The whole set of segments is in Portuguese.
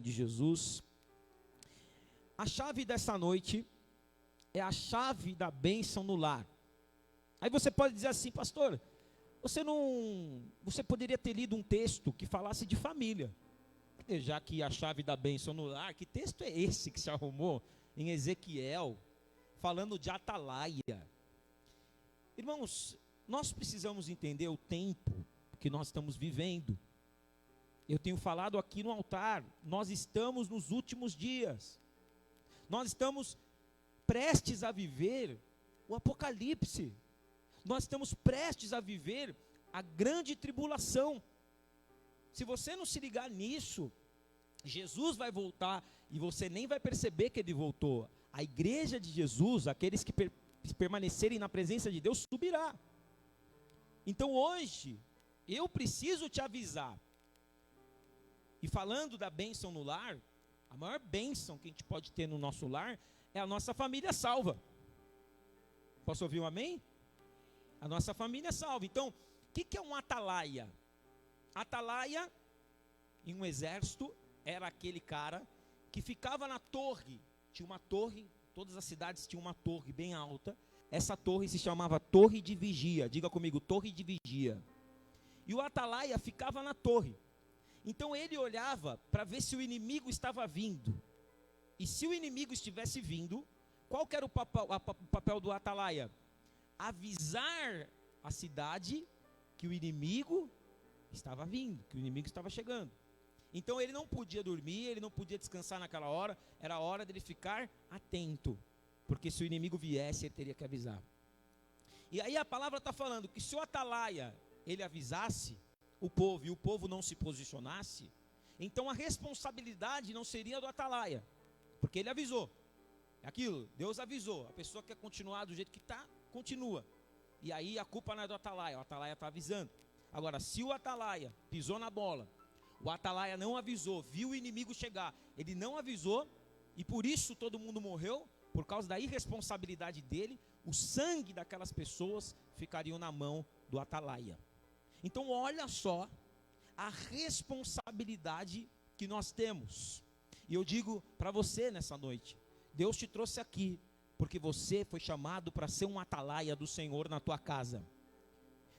de Jesus. A chave dessa noite é a chave da bênção no lar. Aí você pode dizer assim, pastor, você poderia ter lido um texto que falasse de família. Já que a chave da bênção no lar, que texto é esse que se arrumou em Ezequiel, falando de atalaia? Irmãos, nós precisamos entender o tempo que nós estamos vivendo. Eu tenho falado aqui no altar, nós estamos nos últimos dias. Nós estamos prestes a viver o Apocalipse. Nós estamos prestes a viver a grande tribulação. Se você não se ligar nisso, Jesus vai voltar e você nem vai perceber que ele voltou. A igreja de Jesus, aqueles que permanecerem na presença de Deus, subirá. Então hoje, eu preciso te avisar. E falando da bênção no lar, a maior bênção que a gente pode ter no nosso lar é a nossa família salva. Posso ouvir um amém? A nossa família salva. Então, o que é um atalaia? Atalaia, em um exército, era aquele cara que ficava na torre. Tinha uma torre, todas as cidades tinham uma torre bem alta. Essa torre se chamava torre de vigia. Diga comigo, torre de vigia. E o atalaia ficava na torre. Então ele olhava para ver se o inimigo estava vindo. E se o inimigo estivesse vindo, qual que era o papel do atalaia? Avisar a cidade que o inimigo estava vindo, que o inimigo estava chegando. Então ele não podia dormir, ele não podia descansar naquela hora, era a hora dele ficar atento, porque se o inimigo viesse, ele teria que avisar. E aí a palavra está falando que se o atalaia, ele avisasse o povo e o povo não se posicionasse, então a responsabilidade não seria do atalaia, porque ele avisou. É aquilo, Deus avisou, a pessoa quer continuar do jeito que está, continua. E aí a culpa não é do atalaia, o atalaia está avisando. Agora, se o atalaia pisou na bola, o atalaia não avisou, viu o inimigo chegar, ele não avisou, e por isso todo mundo morreu, por causa da irresponsabilidade dele, o sangue daquelas pessoas ficariam na mão do atalaia. Então olha só a responsabilidade que nós temos. E eu digo para você nessa noite, Deus te trouxe aqui, porque você foi chamado para ser um atalaia do Senhor na tua casa.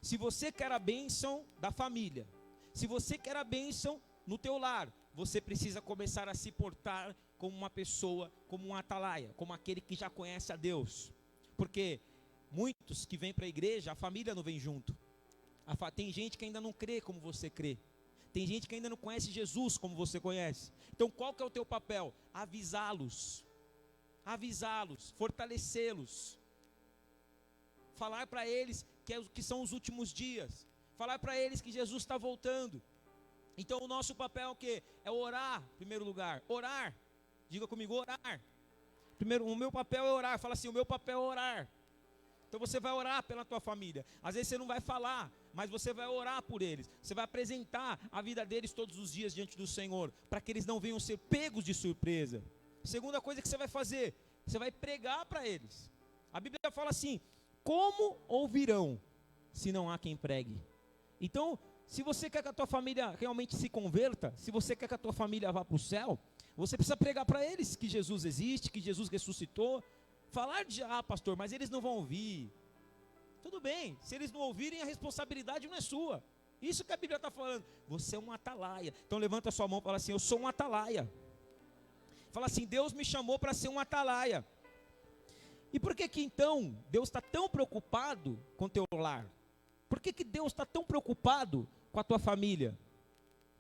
Se você quer a bênção da família, se você quer a bênção no teu lar, você precisa começar a se portar como uma pessoa, como um atalaia, como aquele que já conhece a Deus. Porque muitos que vêm para a igreja, a família não vem junto. Tem gente que ainda não crê como você crê. Tem gente que ainda não conhece Jesus como você conhece. Então qual que é o teu papel? Avisá-los, fortalecê-los, falar para eles que são os últimos dias, falar para eles que Jesus está voltando. Então o nosso papel é o quê? É orar, em primeiro lugar, orar. Diga comigo, orar. Primeiro, o meu papel é orar. Fala assim, o meu papel é orar. Então você vai orar pela tua família. Às vezes você não vai falar, mas você vai orar por eles. Você vai apresentar a vida deles todos os dias diante do Senhor, para que eles não venham ser pegos de surpresa. Segunda coisa que você vai fazer, você vai pregar para eles. A Bíblia fala assim, como ouvirão se não há quem pregue? Então, se você quer que a tua família realmente se converta, se você quer que a tua família vá para o céu, você precisa pregar para eles que Jesus existe, que Jesus ressuscitou. Falar de, pastor, mas eles não vão ouvir. Tudo bem, se eles não ouvirem, a responsabilidade não é sua. Isso que a Bíblia está falando. Você é um atalaia. Então levanta a sua mão e fala assim, eu sou um atalaia. Fala assim, Deus me chamou para ser um atalaia. E por que então Deus está tão preocupado com o teu lar? Por que Deus está tão preocupado com a tua família?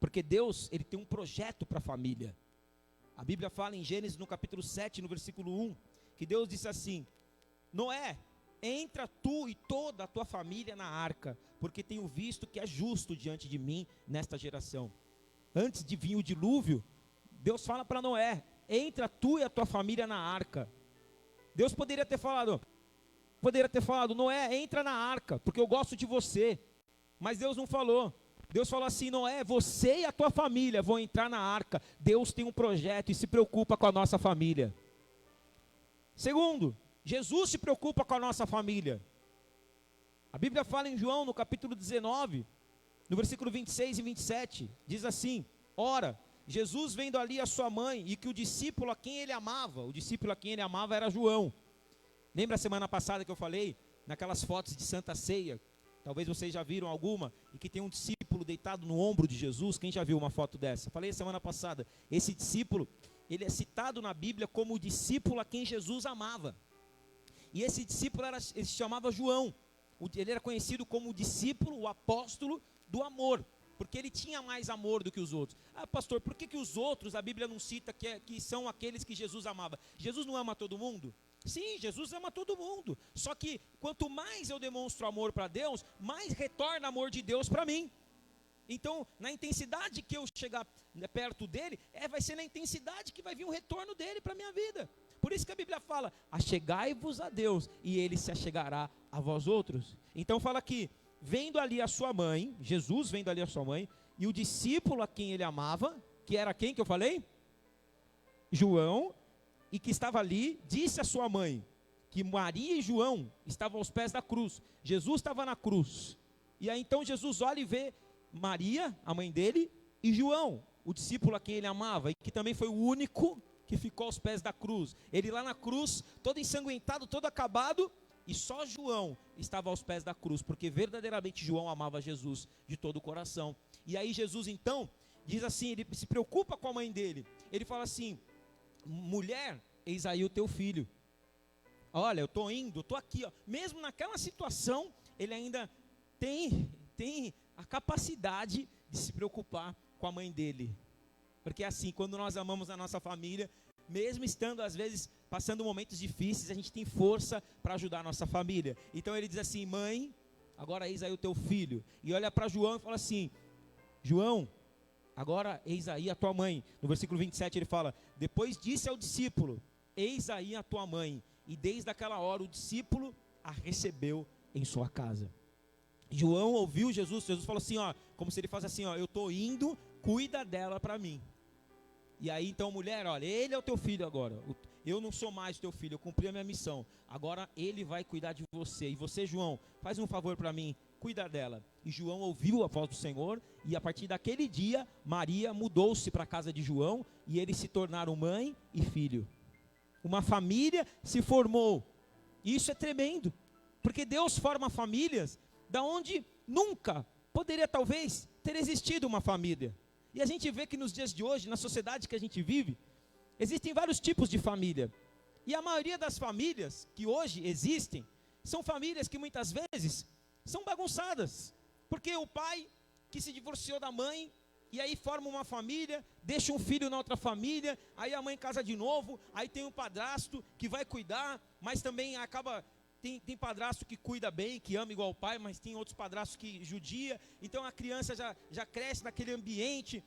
Porque Deus, Ele tem um projeto para a família. A Bíblia fala em Gênesis no capítulo 7, no versículo 1, que Deus disse assim, Noé, entra tu e toda a tua família na arca, porque tenho visto que é justo diante de mim nesta geração. Antes de vir o dilúvio, Deus fala para Noé, entra tu e a tua família na arca. Deus poderia ter falado, Noé, entra na arca, porque eu gosto de você. Mas Deus não falou. Deus falou assim, Noé, você e a tua família vão entrar na arca. Deus tem um projeto e se preocupa com a nossa família. Segundo, Jesus se preocupa com a nossa família. A Bíblia fala em João, no capítulo 19, no versículo 26 e 27, diz assim, ora, Jesus vendo ali a sua mãe, e que o discípulo a quem ele amava era João. Lembra a semana passada que eu falei, naquelas fotos de Santa Ceia, talvez vocês já viram alguma, e que tem um discípulo deitado no ombro de Jesus. Quem já viu uma foto dessa? Falei semana passada, esse discípulo, ele é citado na Bíblia como o discípulo a quem Jesus amava. E esse discípulo ele se chamava João. Ele era conhecido como o discípulo, o apóstolo do amor, porque ele tinha mais amor do que os outros. Ah, pastor, por que os outros, a Bíblia não cita que são aqueles que Jesus amava? Jesus não ama todo mundo? Sim, Jesus ama todo mundo. Só que quanto mais eu demonstro amor para Deus, mais retorna amor de Deus para mim. Então, na intensidade que eu chegar perto dele, vai ser na intensidade que vai vir o retorno dele para a minha vida. Por isso que a Bíblia fala, achegai-vos a Deus, e ele se achegará a vós outros. Então fala aqui, vendo ali a sua mãe, Jesus vendo ali a sua mãe, e o discípulo a quem ele amava, que era quem que eu falei? João, e que estava ali, disse a sua mãe, que Maria e João estavam aos pés da cruz. Jesus estava na cruz. E aí então Jesus olha e vê Maria, a mãe dele, e João, o discípulo a quem ele amava, e que também foi o único que ficou aos pés da cruz. Ele lá na cruz, todo ensanguentado, todo acabado, e só João estava aos pés da cruz, porque verdadeiramente João amava Jesus de todo o coração. E aí Jesus então, diz assim, ele se preocupa com a mãe dele. Ele fala assim, mulher, eis aí o teu filho. Olha, eu estou indo, eu estou aqui. Ó. Mesmo naquela situação, ele ainda tem a capacidade de se preocupar com a mãe dele. Porque assim, quando nós amamos a nossa família, mesmo estando às vezes passando momentos difíceis, a gente tem força para ajudar a nossa família. Então ele diz assim, mãe, agora eis aí o teu filho. E olha para João e fala assim, João, agora eis aí a tua mãe. No versículo 27 ele fala, depois disse ao discípulo, eis aí a tua mãe. E desde aquela hora o discípulo a recebeu em sua casa. João ouviu Jesus falou assim, ó, como se ele fosse assim, ó, eu estou indo, cuida dela para mim. E aí então mulher, olha, ele é o teu filho agora, eu não sou mais teu filho, eu cumpri a minha missão, agora ele vai cuidar de você. E você, João, faz um favor para mim, cuida dela. E João ouviu a voz do Senhor, e a partir daquele dia, Maria mudou-se para a casa de João, e eles se tornaram mãe e filho. Uma família se formou. E isso é tremendo, porque Deus forma famílias da onde nunca poderia talvez ter existido uma família. E a gente vê que nos dias de hoje, na sociedade que a gente vive, existem vários tipos de família. E a maioria das famílias que hoje existem, são famílias que muitas vezes são bagunçadas. Porque o pai que se divorciou da mãe, e aí forma uma família, deixa um filho na outra família, aí a mãe casa de novo, aí tem um padrasto que vai cuidar, mas também acaba... Tem padrasto que cuida bem, que ama igual o pai, mas tem outros padrastos que judia. Então a criança já cresce naquele ambiente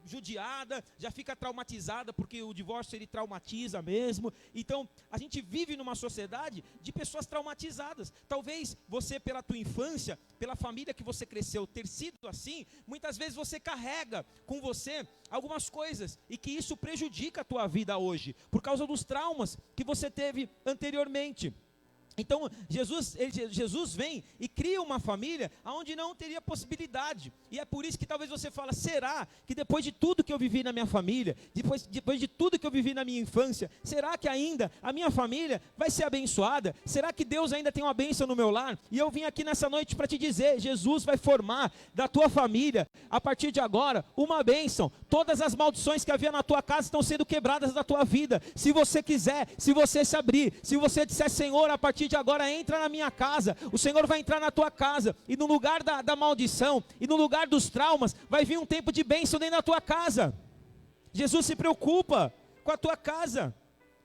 judiada, já fica traumatizada, porque o divórcio ele traumatiza mesmo. Então a gente vive numa sociedade de pessoas traumatizadas. Talvez você, pela tua infância, pela família que você cresceu, ter sido assim, muitas vezes você carrega com você algumas coisas, e que isso prejudica a tua vida hoje, por causa dos traumas que você teve anteriormente. Então Jesus vem e cria uma família onde não teria possibilidade. E é por isso que talvez você fala, será que depois de tudo que eu vivi na minha família, depois de tudo que eu vivi na minha infância, será que ainda a minha família vai ser abençoada? Será que Deus ainda tem uma bênção no meu lar? E eu vim aqui nessa noite para te dizer, Jesus vai formar da tua família, a partir de agora, uma bênção. Todas as maldições que havia na tua casa estão sendo quebradas da tua vida. Se você quiser, se você se abrir, se você disser, Senhor, a partir de agora entra na minha casa, o Senhor vai entrar na tua casa, e no lugar da maldição, e no lugar dos traumas, vai vir um tempo de bênção dentro da tua casa. Jesus se preocupa com a tua casa.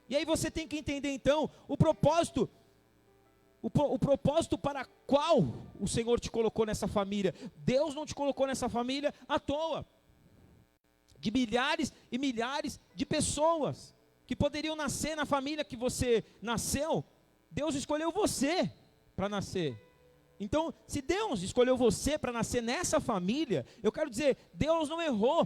E aí você tem que entender então o propósito para qual o Senhor te colocou nessa família. Deus não te colocou nessa família à toa. De milhares e milhares de pessoas que poderiam nascer na família que você nasceu, Deus escolheu você para nascer. Então, se Deus escolheu você para nascer nessa família, eu quero dizer, Deus não errou.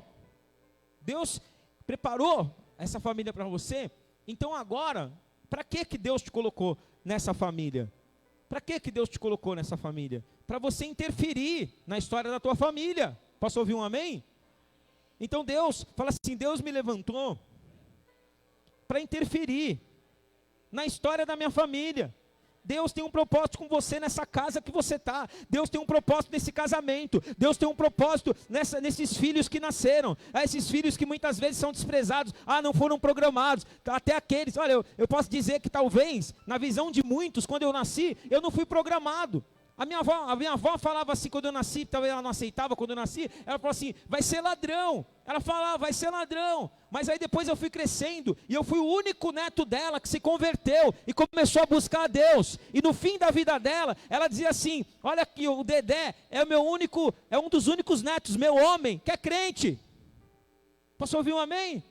Deus preparou essa família para você. Então agora, para que Deus te colocou nessa família? Para que Deus te colocou nessa família? Para você interferir na história da tua família. Posso ouvir um amém? Então Deus, fala assim, Deus me levantou para interferir na história da minha família. Deus tem um propósito com você nessa casa que você está. Deus tem um propósito nesse casamento. Deus tem um propósito nesses filhos que nasceram. Esses filhos que muitas vezes são desprezados. Não foram programados. Até aqueles, olha, eu posso dizer que talvez, na visão de muitos, quando eu nasci, eu não fui programado. A minha avó falava assim quando eu nasci, talvez ela não aceitava quando eu nasci, ela falou assim, vai ser ladrão. Ela falava, vai ser ladrão. Mas aí depois eu fui crescendo, e eu fui o único neto dela que se converteu, e começou a buscar a Deus. E no fim da vida dela, ela dizia assim, olha aqui, o Dedé é um dos únicos netos, meu homem, que é crente. Posso ouvir um amém?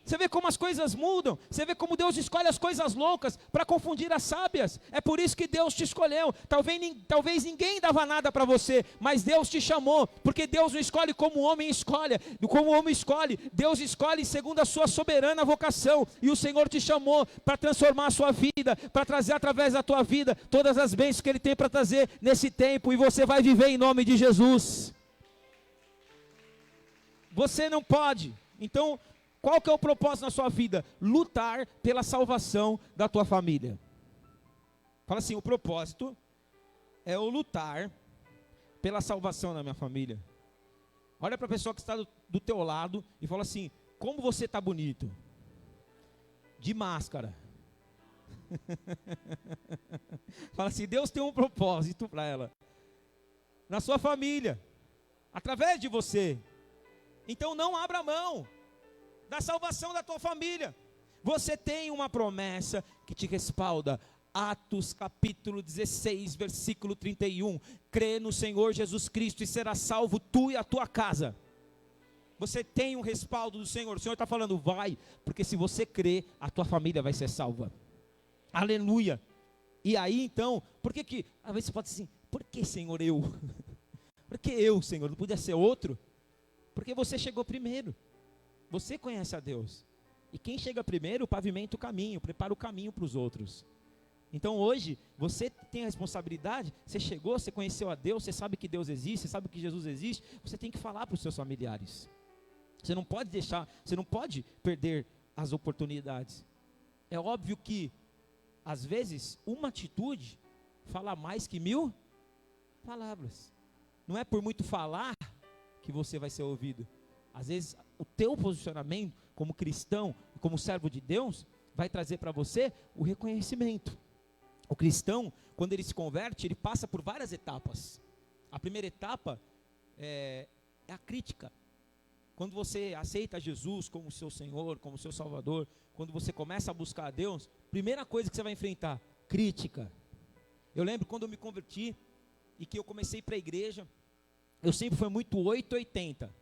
Você vê como as coisas mudam, você vê como Deus escolhe as coisas loucas para confundir as sábias. É por isso que Deus te escolheu. Talvez ninguém dava nada para você, mas Deus te chamou, porque Deus não escolhe como o homem escolhe, Deus escolhe segundo a sua soberana vocação, e o Senhor te chamou para transformar a sua vida, para trazer através da tua vida todas as bênçãos que Ele tem para trazer nesse tempo, e você vai viver em nome de Jesus. Você não pode, então, qual que é o propósito na sua vida? Lutar pela salvação da tua família. Fala assim, o propósito é o lutar pela salvação da minha família. Olha para a pessoa que está do teu lado e fala assim, como você está bonito? De máscara. Fala assim, Deus tem um propósito para ela. Na sua família. Através de você. Então não abra mão da salvação da tua família. Você tem uma promessa que te respalda. Atos capítulo 16, versículo 31. Crê no Senhor Jesus Cristo e será salvo tu e a tua casa. Você tem um respaldo do Senhor. O Senhor está falando, vai, porque se você crer, a tua família vai ser salva. Aleluia. E aí então, por que às vezes você pode dizer assim, por que Senhor eu? Por que eu, Senhor? Não podia ser outro? Porque você chegou primeiro. Você conhece a Deus, e quem chega primeiro pavimenta o caminho, prepara o caminho para os outros. Então hoje, você tem a responsabilidade, você chegou, você conheceu a Deus, você sabe que Deus existe, você sabe que Jesus existe, você tem que falar para os seus familiares. Você não pode você não pode perder as oportunidades. É óbvio que, às vezes, uma atitude fala mais que 1000 palavras. Não é por muito falar que você vai ser ouvido. Às vezes, o teu posicionamento como cristão, como servo de Deus, vai trazer para você o reconhecimento. O cristão, quando ele se converte, ele passa por várias etapas. A primeira etapa é a crítica. Quando você aceita Jesus como seu Senhor, como seu Salvador, quando você começa a buscar a Deus, primeira coisa que você vai enfrentar, crítica. Eu lembro quando eu me converti e que eu comecei a ir para a igreja, eu sempre fui muito 880.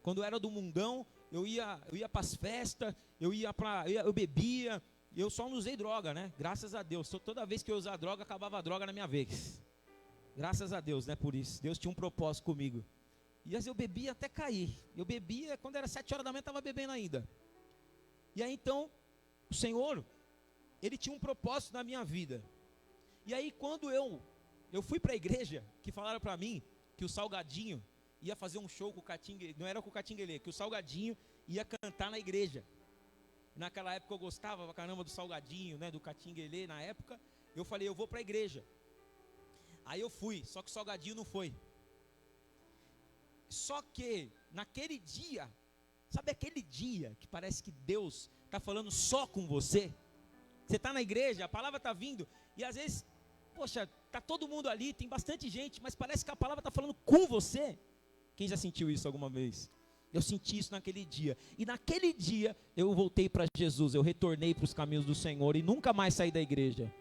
Quando eu era do mundão, eu ia para as festas, eu bebia, eu só não usei droga, né? Graças a Deus. Toda vez que eu usava droga, acabava a droga na minha vez. Graças a Deus, né? Por isso. Deus tinha um propósito comigo. E às vezes eu bebia até cair. Eu bebia, quando era 7 horas da manhã, estava bebendo ainda. E aí então, o Senhor, Ele tinha um propósito na minha vida. E aí quando eu fui para a igreja, que falaram para mim que o Salgadinho ia fazer um show com o Catinguelê, não era com o Catinguelê, que o Salgadinho ia cantar na igreja. Naquela época eu gostava pra caramba do Salgadinho, né, do Catinguelê na época. Eu falei, eu vou para a igreja. Aí eu fui, só que o Salgadinho não foi. Só que naquele dia, sabe aquele dia que parece que Deus está falando só com você? Você está na igreja, a palavra está vindo, e às vezes, poxa, está todo mundo ali, tem bastante gente, mas parece que a palavra está falando com você. Quem já sentiu isso alguma vez? Eu senti isso naquele dia. E naquele dia eu voltei para Jesus, eu retornei para os caminhos do Senhor e nunca mais saí da igreja.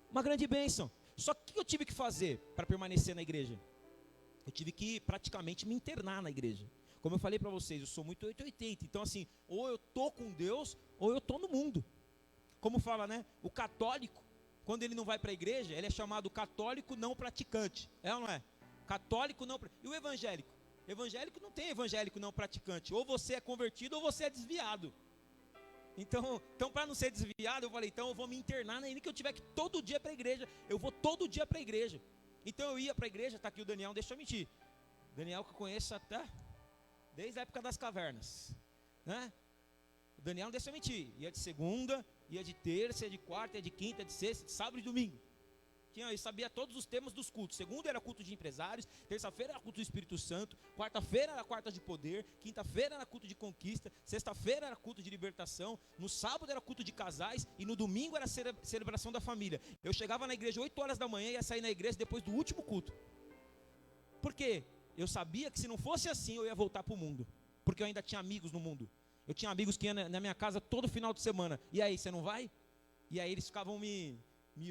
Uma grande bênção. Só que o que eu tive que fazer para permanecer na igreja? Eu tive que praticamente me internar na igreja. Como eu falei para vocês, eu sou muito 880. Então assim, ou eu estou com Deus, ou eu estou no mundo. Como fala, né? O católico, quando ele não vai para a igreja, ele é chamado católico não praticante. É ou não é? Católico não. E o evangélico? Evangélico não tem evangélico não praticante. Ou você é convertido ou você é desviado. Então para não ser desviado, eu falei, então eu vou me internar, ainda que eu tiver que todo dia para a igreja. Eu vou todo dia para a igreja. Então eu ia para a igreja, está aqui o Daniel, deixa eu mentir. Daniel que eu conheço até desde a época das cavernas, né? O Daniel não deixa eu mentir, ia de segunda, ia de terça, ia de quarta, ia de quinta, ia de sexta, de sábado e domingo. Eu sabia todos os temas dos cultos. Segunda era culto de empresários, terça-feira era culto do Espírito Santo, quarta-feira era quarta de poder, quinta-feira era culto de conquista, sexta-feira era culto de libertação, no sábado era culto de casais e no domingo era celebração da família. Eu chegava na igreja 8 horas da manhã e ia sair na igreja depois do último culto. Por quê? Eu sabia que se não fosse assim eu ia voltar para o mundo, porque eu ainda tinha amigos no mundo. Eu tinha amigos que iam na minha casa todo final de semana. E aí, você não vai? E aí eles ficavam me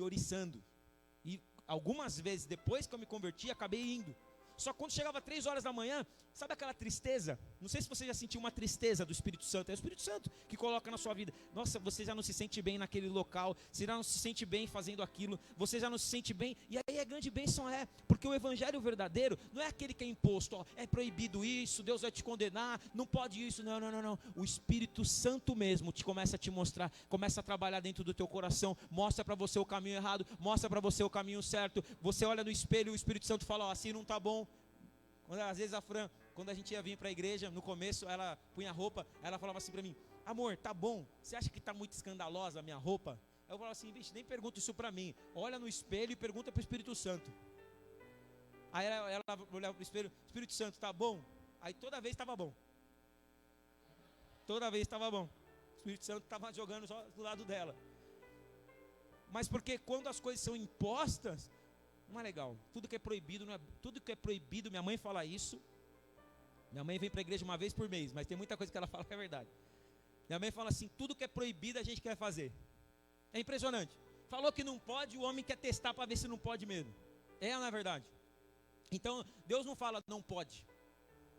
oriçando. E algumas vezes depois que eu me converti, acabei indo. Só que quando chegava 3 horas da manhã, sabe aquela tristeza? Não sei se você já sentiu uma tristeza do Espírito Santo. É o Espírito Santo que coloca na sua vida. Nossa, você já não se sente bem naquele local, você já não se sente bem fazendo aquilo, você já não se sente bem. E aí a grande bênção porque o evangelho verdadeiro não é aquele que é imposto, ó, é proibido isso, Deus vai te condenar, não pode isso, não. O Espírito Santo mesmo começa a te mostrar, começa a trabalhar dentro do teu coração, mostra para você o caminho errado, mostra para você o caminho certo. Você olha no espelho e o Espírito Santo fala, ó, assim não está bom. Às vezes a Fran, quando a gente ia vir para a igreja, no começo ela punha roupa, ela falava assim para mim, amor, tá bom, você acha que está muito escandalosa a minha roupa? Eu falava assim, bicho, nem pergunta isso para mim, olha no espelho e pergunta para o Espírito Santo. Aí ela olhava para o espelho, Espírito Santo, tá bom? Aí toda vez estava bom. Toda vez estava bom. O Espírito Santo estava jogando só do lado dela. Mas porque quando as coisas são impostas, não é legal. Tudo que é proibido, não é, tudo que é proibido, minha mãe fala isso. Minha mãe vem para a igreja uma vez por mês, mas tem muita coisa que ela fala que é verdade. Minha mãe fala assim, tudo que é proibido a gente quer fazer. É impressionante. Falou que não pode, o homem quer testar para ver se não pode mesmo. É ou não é verdade? Então, Deus não fala não pode.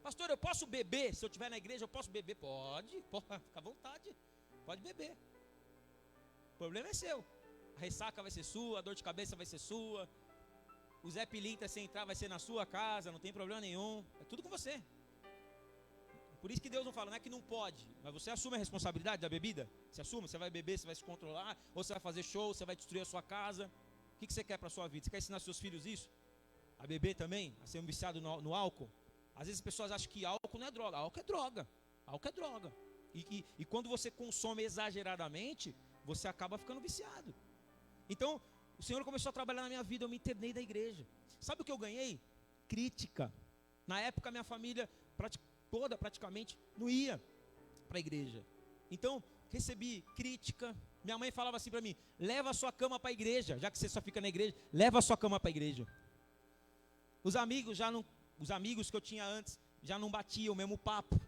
Pastor, eu posso beber? Se eu estiver na igreja, eu posso beber? Pode, fica à vontade. Pode beber. O problema é seu. A ressaca vai ser sua, a dor de cabeça vai ser sua. O Zé Pilintra, se entrar, vai ser na sua casa, não tem problema nenhum. É tudo com você. Por isso que Deus não fala, não é que não pode, mas você assume a responsabilidade da bebida. Você assume, você vai beber, você vai se controlar, ou você vai fazer show, você vai destruir a sua casa. O que você quer para a sua vida? Você quer ensinar seus filhos isso? A beber também? A ser um viciado no álcool? Às vezes as pessoas acham que álcool não é droga. Álcool é droga. Álcool é droga. E quando você consome exageradamente, você acaba ficando viciado. Então, o Senhor começou a trabalhar na minha vida, eu me internei da igreja. Sabe o que eu ganhei? Crítica. Na época, minha família toda praticamente não ia para a igreja. Então, recebi crítica. Minha mãe falava assim para mim, leva a sua cama para a igreja, já que você só fica na igreja, leva a sua cama para a igreja. Os amigos que eu tinha antes, já não batiam o mesmo papo.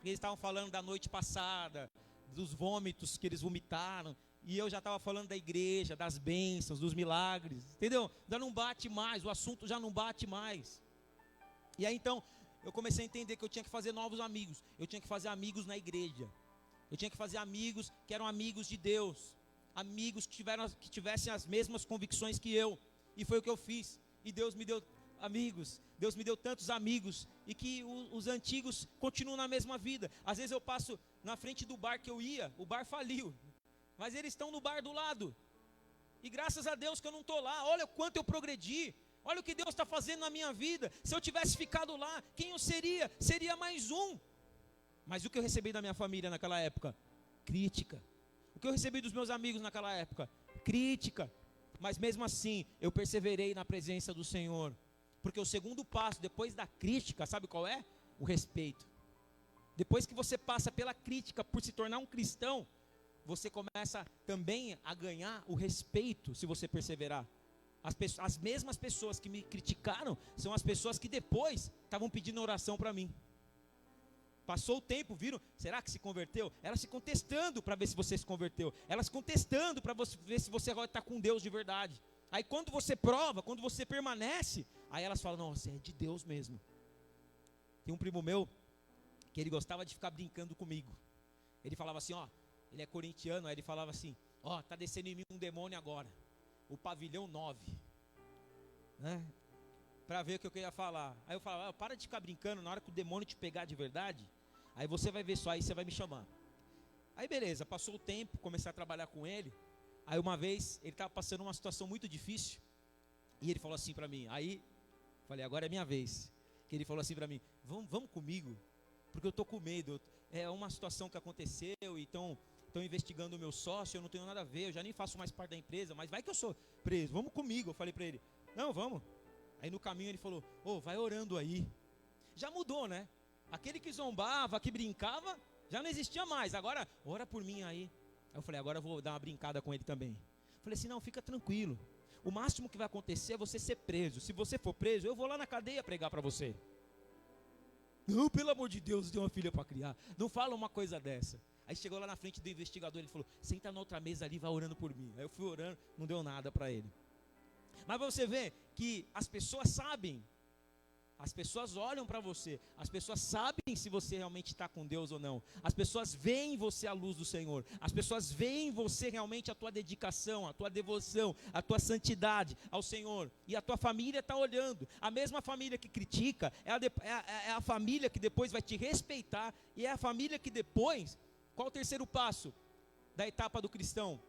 Eles estavam falando da noite passada, dos vômitos que eles vomitaram, e eu já estava falando da igreja, das bênçãos, dos milagres, entendeu? Já não bate mais, o assunto já não bate mais. E aí então, eu comecei a entender que eu tinha que fazer novos amigos, eu tinha que fazer amigos na igreja, eu tinha que fazer amigos que eram amigos de Deus, amigos que tivessem as mesmas convicções que eu, e foi o que eu fiz, e Deus me deu amigos, Deus me deu tantos amigos, e que os antigos continuam na mesma vida. Às vezes eu passo na frente do bar que eu ia, o bar faliu, mas eles estão no bar do lado, e graças a Deus que eu não estou lá. Olha o quanto eu progredi, olha o que Deus está fazendo na minha vida. Se eu tivesse ficado lá, quem eu seria? Seria mais um. Mas o que eu recebi da minha família naquela época? Crítica. O que eu recebi dos meus amigos naquela época? Crítica. Mas mesmo assim, eu perseverei na presença do Senhor, porque o segundo passo, depois da crítica, sabe qual é? O respeito. Depois que você passa pela crítica por se tornar um cristão, você começa também a ganhar o respeito, se você perseverar. As mesmas pessoas que me criticaram são as pessoas que depois estavam pedindo oração para mim. Passou o tempo, viram? Será que se converteu? Elas se contestando para ver se você se converteu. Elas contestando para ver se você está com Deus de verdade. Aí quando você prova, quando você permanece, aí elas falam, nossa, é de Deus mesmo. Tem um primo meu, que ele gostava de ficar brincando comigo. Ele falava assim, ó, ele é corintiano, aí ele falava assim, ó, tá descendo em mim um demônio agora. O pavilhão 9. Né? Para ver o que eu queria falar. Aí eu falava, para de ficar brincando, na hora que o demônio te pegar de verdade, aí você vai ver só, aí você vai me chamar. Aí beleza, passou o tempo, comecei a trabalhar com ele. Aí uma vez, ele estava passando uma situação muito difícil, e ele falou assim para mim, aí, falei, agora é minha vez. Que ele falou assim para mim, vamos comigo, porque eu estou com medo, é uma situação que aconteceu, então estão investigando o meu sócio, eu não tenho nada a ver, eu já nem faço mais parte da empresa, mas vai que eu sou preso, vamos comigo. Eu falei para ele, não, vamos. Aí no caminho ele falou, vai orando aí. Já mudou, né? Aquele que zombava, que brincava, já não existia mais, agora ora por mim aí. Aí eu falei, agora eu vou dar uma brincada com ele também. Falei assim, não, fica tranquilo, o máximo que vai acontecer é você ser preso. Se você for preso, eu vou lá na cadeia pregar para você. Não, pelo amor de Deus, eu tenho uma filha para criar, não fala uma coisa dessa. Aí chegou lá na frente do investigador, ele falou, senta na outra mesa ali, vai orando por mim. Aí eu fui orando, não deu nada para ele. Mas você vê que as pessoas sabem, as pessoas olham para você, as pessoas sabem se você realmente está com Deus ou não. As pessoas veem em você a luz do Senhor, as pessoas veem em você realmente a tua dedicação, a tua devoção, a tua santidade ao Senhor. E a tua família está olhando. A mesma família que critica é a família que depois vai te respeitar, e é a família que depois... Qual o terceiro passo da etapa do cristão?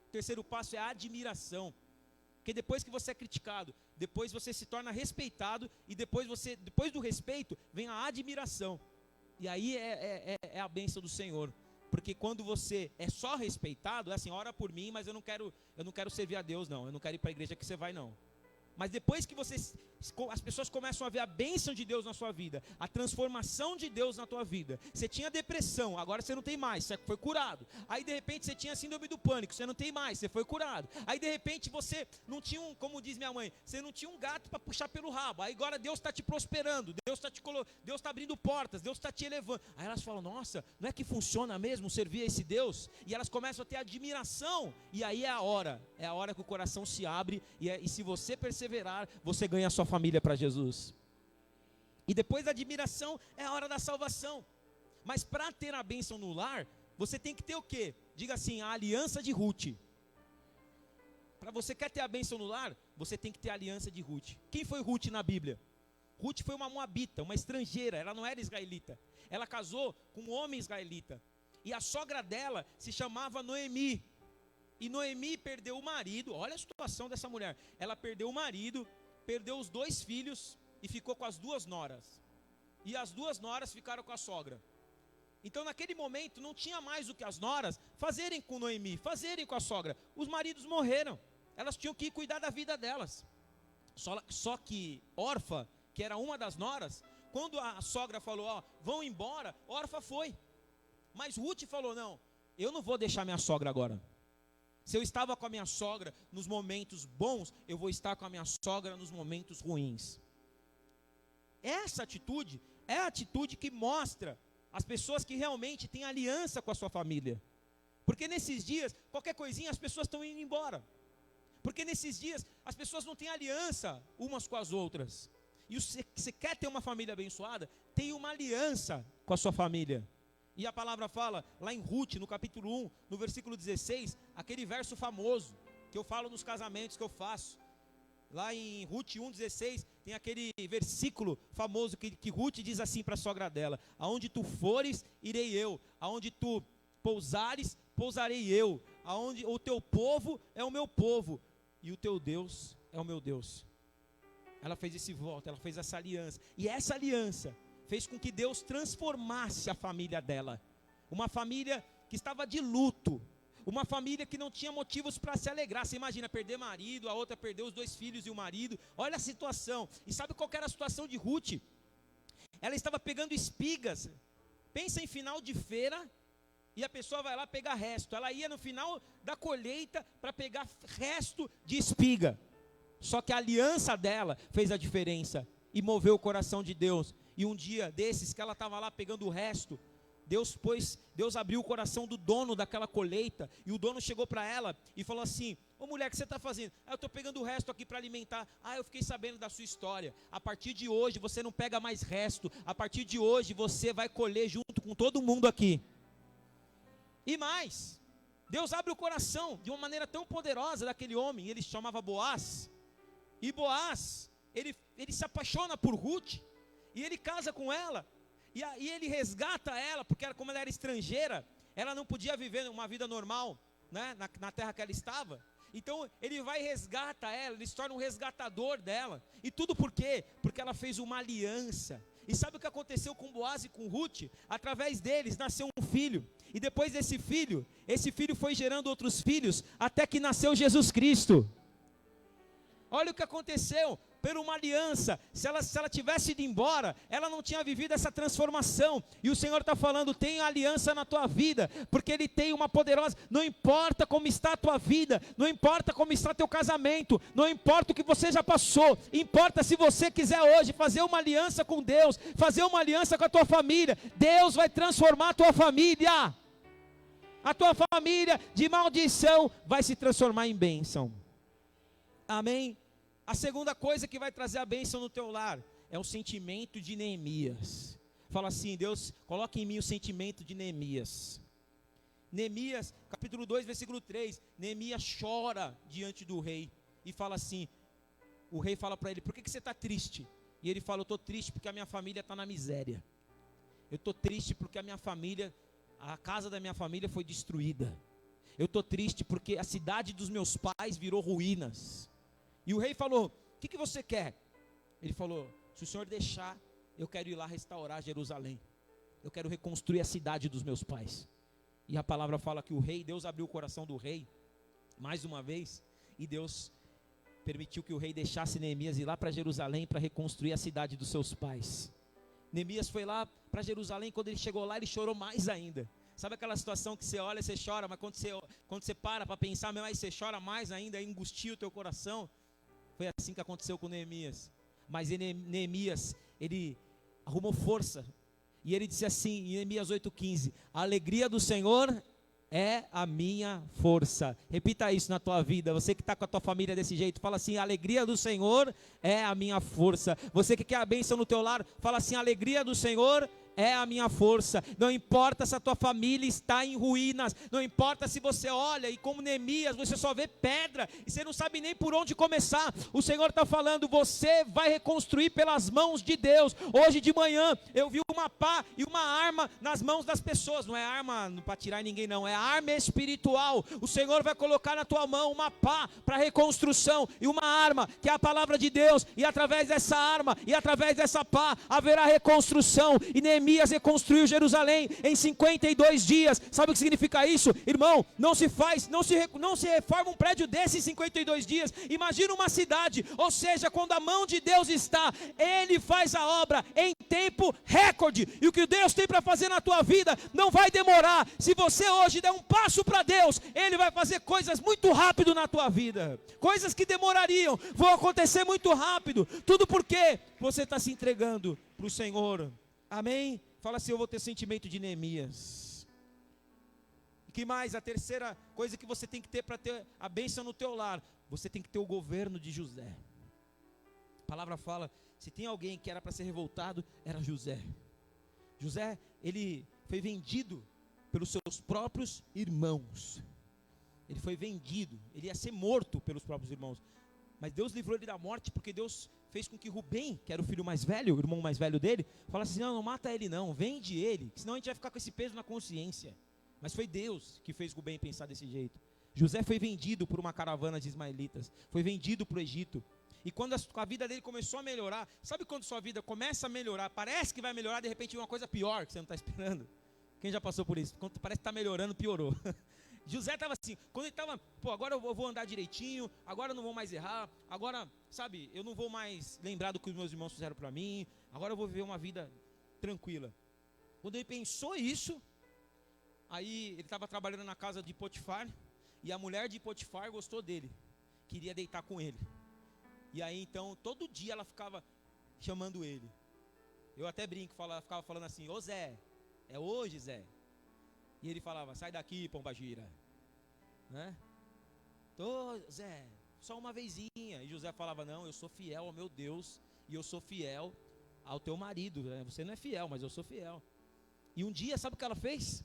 O terceiro passo é a admiração. Porque depois que você é criticado, depois você se torna respeitado, e depois do respeito vem a admiração. E aí é a bênção do Senhor. Porque quando você é só respeitado, é assim, ora por mim, mas eu não quero servir a Deus não, eu não quero ir para a igreja que você vai não. Mas depois que as pessoas começam a ver a bênção de Deus na sua vida, a transformação de Deus na tua vida. Você tinha depressão, agora você não tem mais, você foi curado. Aí de repente você tinha síndrome do pânico, você não tem mais, você foi curado. Aí de repente você não tinha como diz minha mãe, você não tinha um gato para puxar pelo rabo. Aí agora Deus está te prosperando, Deus está abrindo portas, Deus está te elevando. Aí elas falam, nossa, não é que funciona mesmo servir a esse Deus? E elas começam a ter admiração. E aí é a hora que o coração se abre, e se você perceber, você ganha a sua família para Jesus. E depois da admiração é a hora da salvação. Mas para ter a bênção no lar, você tem que ter o quê? Diga assim, a aliança de Ruth. Para você quer ter a bênção no lar, você tem que ter a aliança de Ruth. Quem foi Ruth na Bíblia? Ruth foi uma moabita, uma estrangeira, ela não era israelita. Ela casou com um homem israelita. E a sogra dela se chamava Noemi. E Noemi perdeu o marido, olha a situação dessa mulher. Ela perdeu o marido, perdeu os 2 filhos e ficou com as 2 noras. E as 2 noras ficaram com a sogra. Então naquele momento não tinha mais o que as noras fazerem com Noemi, fazerem com a sogra. Os maridos morreram, elas tinham que cuidar da vida delas. Só que Orfa, que era uma das noras, quando a sogra falou, vão embora, Orfa foi. Mas Ruth falou, não, eu não vou deixar minha sogra agora. Se eu estava com a minha sogra nos momentos bons, eu vou estar com a minha sogra nos momentos ruins. Essa atitude é a atitude que mostra as pessoas que realmente têm aliança com a sua família. Porque nesses dias, qualquer coisinha, as pessoas estão indo embora. Porque nesses dias, as pessoas não têm aliança umas com as outras. E você quer ter uma família abençoada? Tenha uma aliança com a sua família. E a palavra fala, lá em Ruth, no capítulo 1, no versículo 16, aquele verso famoso, que eu falo nos casamentos que eu faço. Lá em Ruth 1,16, tem aquele versículo famoso que Ruth diz assim para a sogra dela, aonde tu fores, irei eu, aonde tu pousares, pousarei eu, aonde o teu povo é o meu povo, e o teu Deus é o meu Deus. Ela fez esse voto, ela fez essa aliança, e essa aliança fez com que Deus transformasse a família dela. Uma família que estava de luto. Uma família que não tinha motivos para se alegrar. Você imagina, perder marido, a outra perdeu os 2 filhos e o marido. Olha a situação. E sabe qual era a situação de Ruth? Ela estava pegando espigas. Pensa em final de feira, e a pessoa vai lá pegar resto. Ela ia no final da colheita para pegar resto de espiga. Só que a aliança dela fez a diferença e moveu o coração de Deus. E um dia desses que ela estava lá pegando o resto, Deus abriu o coração do dono daquela colheita, e o dono chegou para ela e falou assim, ô mulher, o que você está fazendo? Eu estou pegando o resto aqui para alimentar. Eu fiquei sabendo da sua história, a partir de hoje você não pega mais resto, a partir de hoje você vai colher junto com todo mundo aqui. E mais, Deus abre o coração de uma maneira tão poderosa daquele homem, ele se chamava Boaz, e Boaz, ele se apaixona por Ruth, e ele casa com ela, e ele resgata ela, porque como ela era estrangeira, ela não podia viver uma vida normal, né, na terra que ela estava. Então ele vai e resgata ela, ele se torna um resgatador dela. E tudo por quê? Porque ela fez uma aliança. E sabe o que aconteceu com Boaz e com Ruth? Através deles nasceu um filho. E depois desse filho, esse filho foi gerando outros filhos, até que nasceu Jesus Cristo. Olha o que aconteceu, por uma aliança. Se ela tivesse ido embora, ela não tinha vivido essa transformação. E o Senhor está falando, tem aliança na tua vida, porque Ele tem uma poderosa, não importa como está a tua vida, não importa como está teu casamento, não importa o que você já passou, importa se você quiser hoje fazer uma aliança com Deus, fazer uma aliança com a tua família, Deus vai transformar a tua família. A tua família de maldição vai se transformar em bênção. Amém? A segunda coisa que vai trazer a bênção no teu lar é o sentimento de Neemias. Fala assim, Deus, coloque em mim o sentimento de Neemias. Neemias, capítulo 2, versículo 3. Neemias chora diante do rei e fala assim, o rei fala para ele, por que você está triste? E ele fala, eu estou triste porque a minha família está na miséria. Eu estou triste porque a casa da minha família foi destruída. Eu estou triste porque a cidade dos meus pais virou ruínas. E o rei falou, o que você quer? Ele falou, se o senhor deixar, eu quero ir lá restaurar Jerusalém. Eu quero reconstruir a cidade dos meus pais. E a palavra fala que o rei, Deus abriu o coração do rei, mais uma vez, e Deus permitiu que o rei deixasse Neemias ir lá para Jerusalém para reconstruir a cidade dos seus pais. Neemias foi lá para Jerusalém, quando ele chegou lá, ele chorou mais ainda. Sabe aquela situação que você olha, você chora, mas quando você para pensar, aí você chora mais ainda, angustia o teu coração. Foi assim que aconteceu com Neemias. Mas Neemias, ele arrumou força. E ele disse assim, em Neemias 8,15, a alegria do Senhor é a minha força. Repita isso na tua vida. Você que está com a tua família desse jeito, fala assim, a alegria do Senhor é a minha força. Você que quer a bênção no teu lar, fala assim, a alegria do Senhor é a minha força. Não importa se a tua família está em ruínas, não importa se você olha e como Neemias, você só vê pedra e você não sabe nem por onde começar. O Senhor está falando, você vai reconstruir pelas mãos de Deus. Hoje de manhã eu vi uma pá e uma arma nas mãos das pessoas. Não é arma para atirar em ninguém não, é arma espiritual. O Senhor vai colocar na tua mão uma pá para reconstrução e uma arma que é a palavra de Deus, e através dessa arma e através dessa pá haverá reconstrução. E Neemias reconstruiu Jerusalém em 52 dias. Sabe o que significa isso? Irmão, não se reforma um prédio desse em 52 dias. Imagina uma cidade, ou seja, quando a mão de Deus está, Ele faz a obra em tempo recorde. E o que Deus tem para fazer na tua vida não vai demorar. Se você hoje der um passo para Deus, Ele vai fazer coisas muito rápido na tua vida. Coisas que demorariam, vão acontecer muito rápido. Tudo porque você está se entregando para o Senhor. Amém? Fala assim, eu vou ter sentimento de Neemias. O que mais? A terceira coisa que você tem que ter para ter a bênção no teu lar, você tem que ter o governo de José. A palavra fala, se tem alguém que era para ser revoltado, era José. José, ele foi vendido pelos seus próprios irmãos. Ele foi vendido, ele ia ser morto pelos próprios irmãos. Mas Deus livrou ele da morte, porque Deus fez com que Rubem, que era o filho mais velho, o irmão mais velho dele, falasse assim, não mata ele não, vende ele, senão a gente vai ficar com esse peso na consciência. Mas foi Deus que fez Rubem pensar desse jeito. José foi vendido por uma caravana de ismaelitas, foi vendido para o Egito. E quando a vida dele começou a melhorar, sabe quando sua vida começa a melhorar, parece que vai melhorar, de repente uma coisa pior que você não está esperando? Quem já passou por isso? Quando parece que está melhorando, piorou. José estava assim, quando ele estava, agora eu vou andar direitinho, agora eu não vou mais errar, agora, sabe, eu não vou mais lembrar do que os meus irmãos fizeram para mim, agora eu vou viver uma vida tranquila. Quando ele pensou isso, aí ele estava trabalhando na casa de Potifar, e a mulher de Potifar gostou dele, queria deitar com ele. E aí então, todo dia ela ficava chamando ele. Eu até brinco, ficava falando assim, ô Zé, é hoje Zé? E ele falava, sai daqui, pombagira, né? Tô, Zé, só uma vezinha. E José falava, não, eu sou fiel ao meu Deus, e eu sou fiel ao teu marido, né? Você não é fiel, mas eu sou fiel. E um dia, sabe o que ela fez?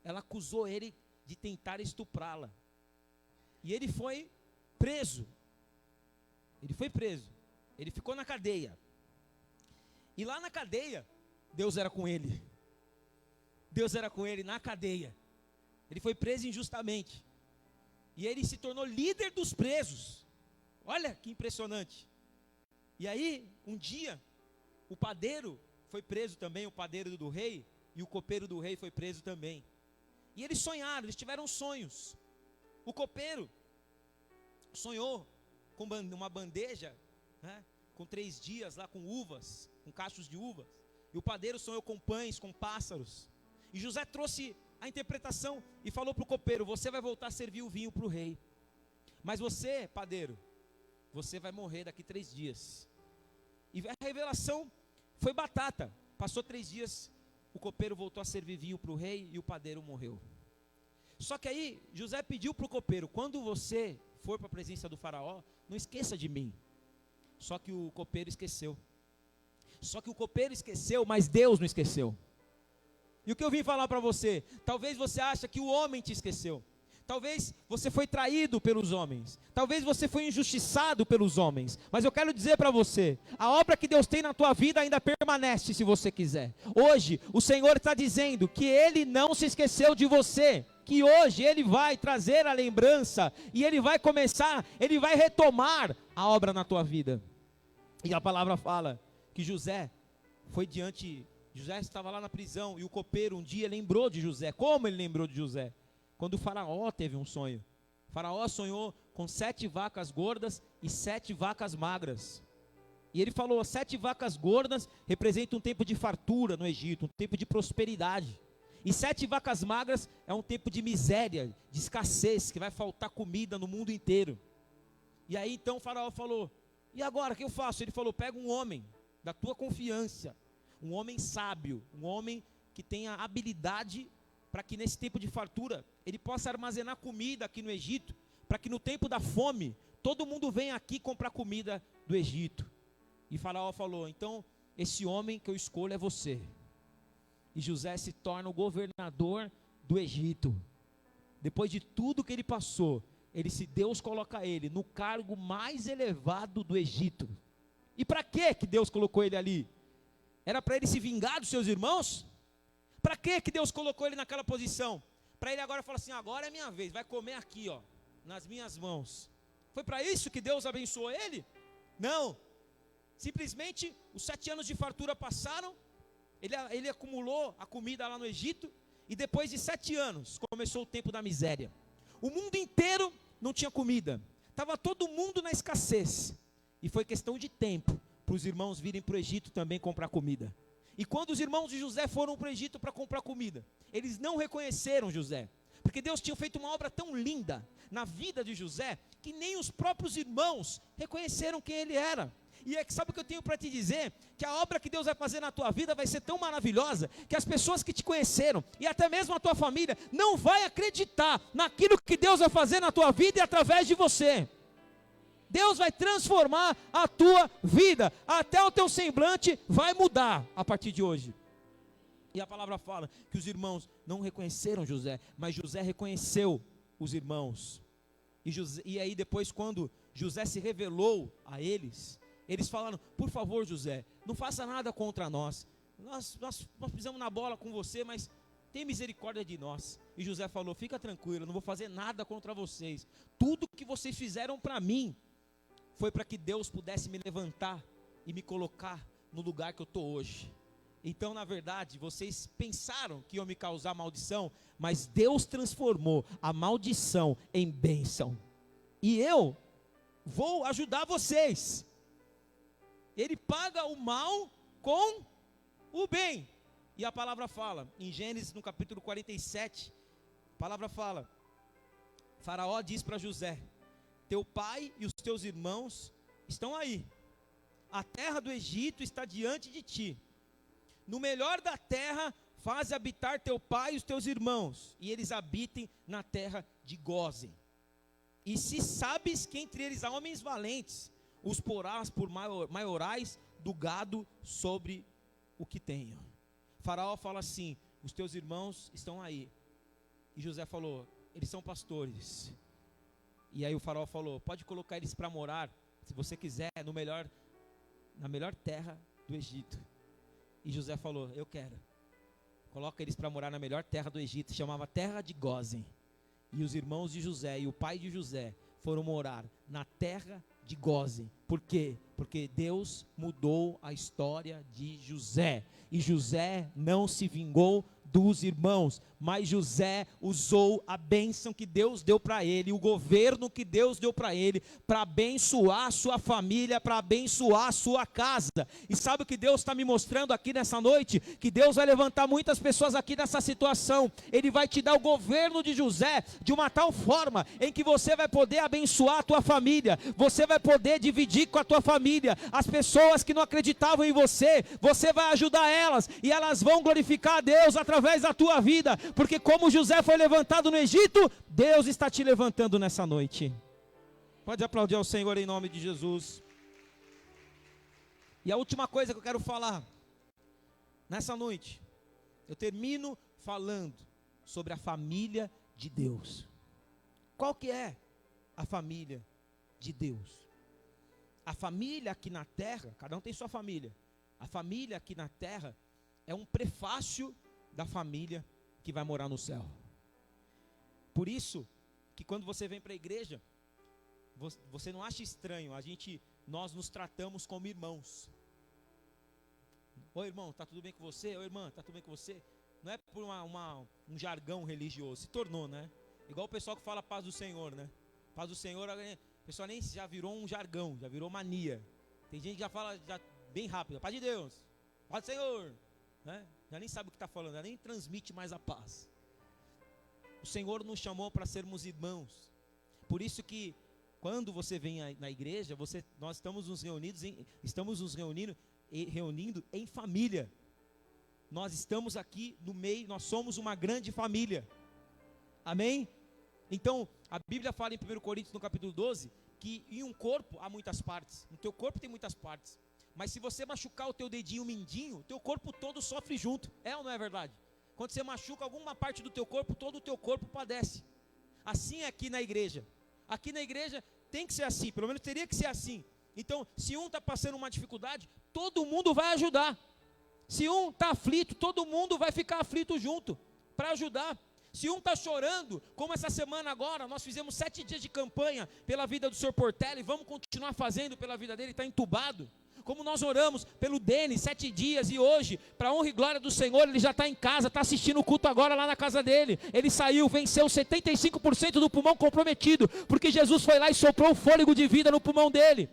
Ela acusou ele de tentar estuprá-la. E ele foi preso. Ele foi preso. Ele ficou na cadeia. E lá na cadeia, Deus era com ele. Deus era com ele na cadeia. Ele foi preso injustamente. E ele se tornou líder dos presos. Olha que impressionante. E aí, um dia, o padeiro foi preso também o padeiro do rei, e o copeiro do rei foi preso também. E eles sonharam, eles tiveram sonhos. O copeiro sonhou com uma bandeja, né, com 3 dias lá com uvas, com cachos de uvas. E o padeiro sonhou com pães, com pássaros. E José trouxe a interpretação e falou para o copeiro: você vai voltar a servir o vinho para o rei. Mas você, padeiro, você vai morrer daqui 3 dias. E a revelação foi batata. Passou 3 dias, o copeiro voltou a servir vinho para o rei e o padeiro morreu. Só que aí José pediu para o copeiro: quando você for para a presença do faraó, não esqueça de mim. Só que o copeiro esqueceu. Mas Deus não esqueceu. E o que eu vim falar para você? Talvez você ache que o homem te esqueceu. Talvez você foi traído pelos homens. Talvez você foi injustiçado pelos homens. Mas eu quero dizer para você: a obra que Deus tem na tua vida ainda permanece, se você quiser. Hoje, o Senhor está dizendo que Ele não se esqueceu de você. Que hoje Ele vai trazer a lembrança. E Ele vai começar, Ele vai retomar a obra na tua vida. E a palavra fala que José estava lá na prisão. E o copeiro um dia lembrou de José. Como ele lembrou de José? Quando o faraó teve um sonho. O faraó sonhou com 7 vacas gordas e 7 vacas magras. E ele falou: 7 vacas gordas representam um tempo de fartura no Egito, um tempo de prosperidade. E 7 vacas magras é um tempo de miséria, de escassez, que vai faltar comida no mundo inteiro. E aí então o faraó falou: e agora o que eu faço? Ele falou: pega um homem da tua confiança, um homem sábio, um homem que tenha habilidade, para que nesse tempo de fartura, ele possa armazenar comida aqui no Egito, para que no tempo da fome, todo mundo venha aqui comprar comida do Egito. E Faraó falou: então, esse homem que eu escolho é você. E José se torna o governador do Egito. Depois de tudo que ele passou, Deus coloca ele no cargo mais elevado do Egito. E para que Deus colocou ele ali? Era para ele se vingar dos seus irmãos? Para que Deus colocou ele naquela posição? Para ele agora falar assim: agora é minha vez, vai comer aqui, ó, nas minhas mãos. Foi para isso que Deus abençoou ele? Não. Simplesmente os 7 anos de fartura passaram, ele acumulou a comida lá no Egito, e depois de 7 anos começou o tempo da miséria. O mundo inteiro não tinha comida, estava todo mundo na escassez, e foi questão de tempo para os irmãos virem para o Egito também comprar comida. E quando os irmãos de José foram para o Egito para comprar comida, eles não reconheceram José, porque Deus tinha feito uma obra tão linda na vida de José, que nem os próprios irmãos reconheceram quem ele era. E sabe o que eu tenho para te dizer? Que a obra que Deus vai fazer na tua vida vai ser tão maravilhosa, que as pessoas que te conheceram, e até mesmo a tua família, não vai acreditar naquilo que Deus vai fazer na tua vida e através de você. Deus vai transformar a tua vida, até o teu semblante vai mudar a partir de hoje. E a palavra fala que os irmãos não reconheceram José, mas José reconheceu os irmãos. E aí depois, quando José se revelou a eles, eles falaram: por favor, José, não faça nada contra nós. Nós pisamos na bola com você, mas tem misericórdia de nós. E José falou: fica tranquilo, eu não vou fazer nada contra vocês. Tudo que vocês fizeram para mim foi para que Deus pudesse me levantar e me colocar no lugar que eu estou hoje. Então, na verdade, vocês pensaram que iam me causar maldição, mas Deus transformou a maldição em bênção. E eu vou ajudar vocês. Ele paga o mal com o bem. E a palavra fala, em Gênesis no capítulo 47, a palavra fala: Faraó diz para José: teu pai e os teus irmãos estão aí. A terra do Egito está diante de ti. No melhor da terra, faz habitar teu pai e os teus irmãos, e eles habitem na terra de Gósen. E se sabes que entre eles há homens valentes, os porás por maiorais do gado sobre o que tenho. Faraó fala assim: os teus irmãos estão aí. E José falou: eles são pastores. E aí o faraó falou: pode colocar eles para morar, se você quiser, na melhor terra do Egito. E José falou: eu quero. Coloca eles para morar na melhor terra do Egito, chamava terra de Gósen. E os irmãos de José e o pai de José foram morar na terra de Gósen. Por quê? Porque Deus mudou a história de José. E José não se vingou dos irmãos, mas José usou a bênção que Deus deu para ele, o governo que Deus deu para ele, para abençoar a sua família, para abençoar a sua casa. E sabe o que Deus está me mostrando aqui nessa noite? Que Deus vai levantar muitas pessoas aqui nessa situação. Ele vai te dar o governo de José de uma tal forma em que você vai poder abençoar a tua família, você vai poder dividir com a tua família. As pessoas que não acreditavam em você, você vai ajudar elas, e elas vão glorificar a Deus através da tua vida, porque como José foi levantado no Egito, Deus está te levantando nessa noite. Pode aplaudir ao Senhor em nome de Jesus. E a última coisa que eu quero falar nessa noite, eu termino falando sobre a família de Deus. Qual que é a família de Deus? A família aqui na terra, cada um tem sua família. A família aqui na terra é um prefácio da família que vai morar no céu. Por isso que quando você vem para a igreja, você não acha estranho, nós nos tratamos como irmãos. Oi irmão, está tudo bem com você? Oi irmã, está tudo bem com você? Não é por um jargão religioso, se tornou, né? Igual o pessoal que fala paz do Senhor, né? Paz do Senhor, o pessoal nem já virou um jargão, já virou mania. Tem gente que já fala bem rápido, paz de Deus, paz do Senhor, né? Já nem sabe o que está falando, já nem transmite mais a paz. O Senhor nos chamou para sermos irmãos. Por isso que quando você vem na igreja, nós estamos nos reunindo em família. Nós estamos aqui no meio, nós somos uma grande família. Amém? Então, a Bíblia fala em 1 Coríntios, no capítulo 12, que em um corpo há muitas partes. No teu corpo tem muitas partes. Mas se você machucar o teu dedinho mindinho, teu corpo todo sofre junto. É ou não é verdade? Quando você machuca alguma parte do teu corpo, todo o teu corpo padece. Assim é aqui na igreja. Aqui na igreja tem que ser assim, pelo menos teria que ser assim. Então, se um está passando uma dificuldade, todo mundo vai ajudar. Se um está aflito, todo mundo vai ficar aflito junto, para ajudar. Se um está chorando, como essa semana agora, nós fizemos 7 dias de campanha pela vida do Sr. Portela, e vamos continuar fazendo pela vida dele, está entubado. Como nós oramos pelo Denis 7 dias, e hoje, para a honra e glória do Senhor, ele já está em casa, está assistindo o culto agora lá na casa dele. Ele saiu, venceu 75% do pulmão comprometido, porque Jesus foi lá e soprou o fôlego de vida no pulmão dele.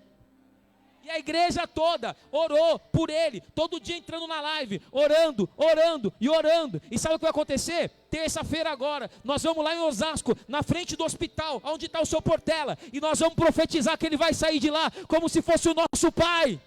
E a igreja toda orou por ele, todo dia entrando na live, orando, orando e orando. E sabe o que vai acontecer? Terça-feira agora, nós vamos lá em Osasco, na frente do hospital, onde está o Sr. Portela, e nós vamos profetizar que ele vai sair de lá, como se fosse o nosso pai.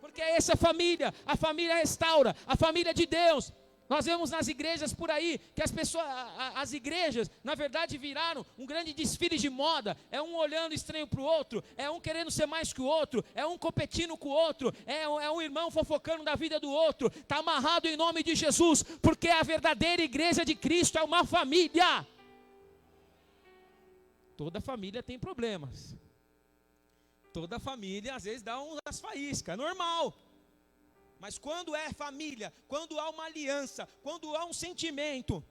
Porque essa família, a família restaura, a família de Deus. Nós vemos nas igrejas por aí, que as igrejas, na verdade, viraram um grande desfile de moda. É um olhando estranho para o outro, é um querendo ser mais que o outro, é um competindo com o outro, é um irmão fofocando da vida do outro. Está amarrado em nome de Jesus, porque a verdadeira igreja de Cristo é uma família. Toda família tem problemas. Toda família às vezes dá umas faíscas, é normal. Mas quando é família, quando há uma aliança, quando há um sentimento,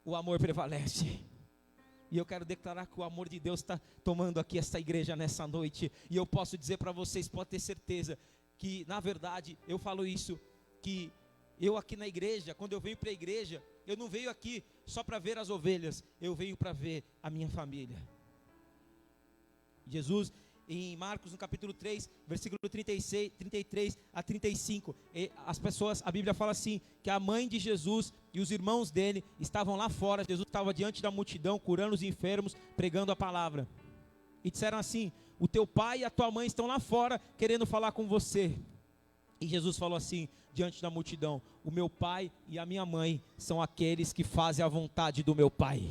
o amor prevalece. E eu quero declarar que o amor de Deus está tomando aqui essa igreja nessa noite. E eu posso dizer para vocês, pode ter certeza, que na verdade, eu falo isso, que eu aqui na igreja, quando eu venho para a igreja, eu não venho aqui só para ver as ovelhas, eu venho para ver a minha família. Jesus, em Marcos, no capítulo 3, versículo 33 a 35, a Bíblia fala assim, que a mãe de Jesus e os irmãos dele estavam lá fora. Jesus estava diante da multidão, curando os enfermos, pregando a palavra. E disseram assim, o teu pai e a tua mãe estão lá fora, querendo falar com você. E Jesus falou assim, diante da multidão, o meu pai e a minha mãe são aqueles que fazem a vontade do meu pai.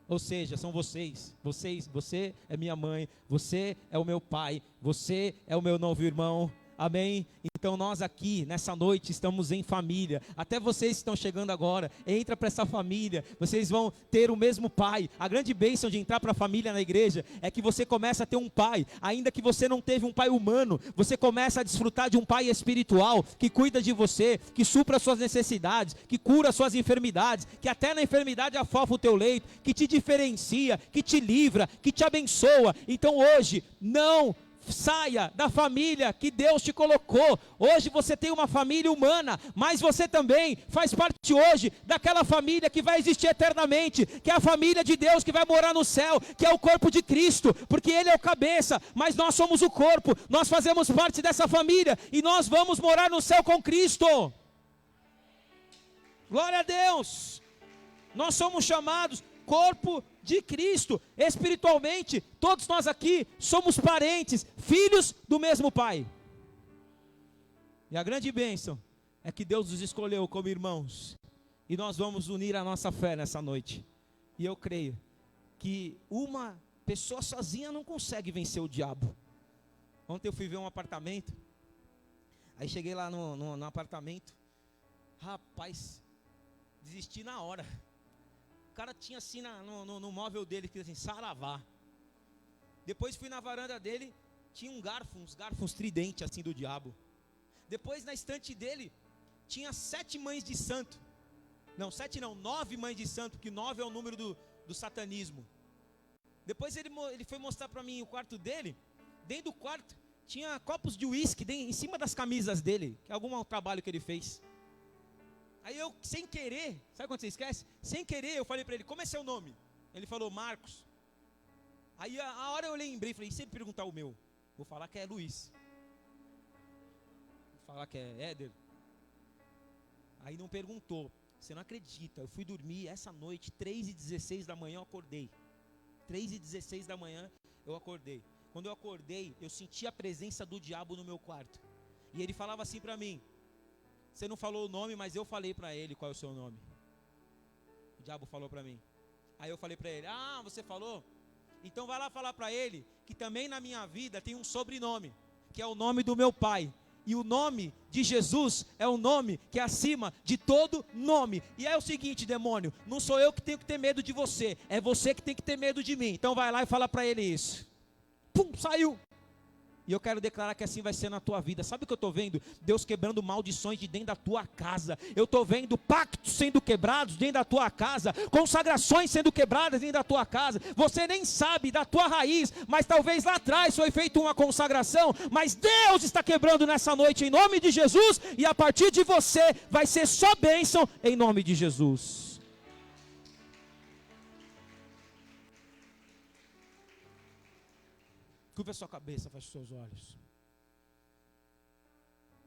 Ou seja, são vocês, você é minha mãe, você é o meu pai, você é o meu novo irmão, Amém? Então nós aqui, nessa noite, estamos em família. Até vocês que estão chegando agora, entra para essa família. Vocês vão ter o mesmo pai. A grande bênção de entrar para a família na igreja é que você começa a ter um pai. Ainda que você não teve um pai humano, você começa a desfrutar de um pai espiritual, que cuida de você, que supra as suas necessidades, que cura as suas enfermidades, que até na enfermidade afofa o teu leito, que te diferencia, que te livra, que te abençoa. Então hoje, não saia da família que Deus te colocou. Hoje você tem uma família humana, mas você também faz parte hoje daquela família que vai existir eternamente, que é a família de Deus que vai morar no céu, que é o corpo de Cristo, porque Ele é o cabeça, mas nós somos o corpo, nós fazemos parte dessa família, e nós vamos morar no céu com Cristo. Glória a Deus. Nós somos chamados corpo de Cristo. Espiritualmente, todos nós aqui somos parentes, filhos do mesmo Pai. E a grande bênção é que Deus nos escolheu como irmãos, e nós vamos unir a nossa fé nessa noite. E eu creio que uma pessoa sozinha não consegue vencer o diabo. Ontem eu fui ver um apartamento, aí cheguei lá no apartamento, rapaz, desisti na hora. O cara tinha assim no móvel dele, que assim, saravá. Depois fui na varanda dele, tinha uns garfos tridentes assim do diabo. Depois na estante dele, tinha 7 mães de santo. Não, 7 não, 9 mães de santo, porque 9 é o número do satanismo. Depois ele foi mostrar para mim o quarto dele. Dentro do quarto, tinha copos de uísque em cima das camisas dele, que é algum trabalho que ele fez. Aí eu, sem querer, sabe quando você esquece? Sem querer, eu falei para ele, como é seu nome? Ele falou, Marcos. Aí a hora eu lembrei, falei, se ele perguntar o meu, vou falar que é Luiz. Vou falar que é Éder. Aí não perguntou, você não acredita, eu fui dormir essa noite, 3h16 da manhã eu acordei. 3h16 da manhã eu acordei. Quando eu acordei, eu senti a presença do diabo no meu quarto. E ele falava assim para mim, você não falou o nome, mas eu falei para ele qual é o seu nome. O diabo falou para mim. Aí eu falei para ele, você falou? Então vai lá falar para ele que também na minha vida tem um sobrenome, que é o nome do meu pai. E o nome de Jesus é um nome que é acima de todo nome. E é o seguinte, demônio, não sou eu que tenho que ter medo de você, é você que tem que ter medo de mim. Então vai lá e fala para ele isso. Pum, saiu. E eu quero declarar que assim vai ser na tua vida. Sabe o que eu estou vendo? Deus quebrando maldições de dentro da tua casa. Eu estou vendo pactos sendo quebrados dentro da tua casa. Consagrações sendo quebradas dentro da tua casa. Você nem sabe da tua raiz, mas talvez lá atrás foi feita uma consagração. Mas Deus está quebrando nessa noite em nome de Jesus. E a partir de você vai ser só bênção em nome de Jesus. Curva a sua cabeça, feche os seus olhos.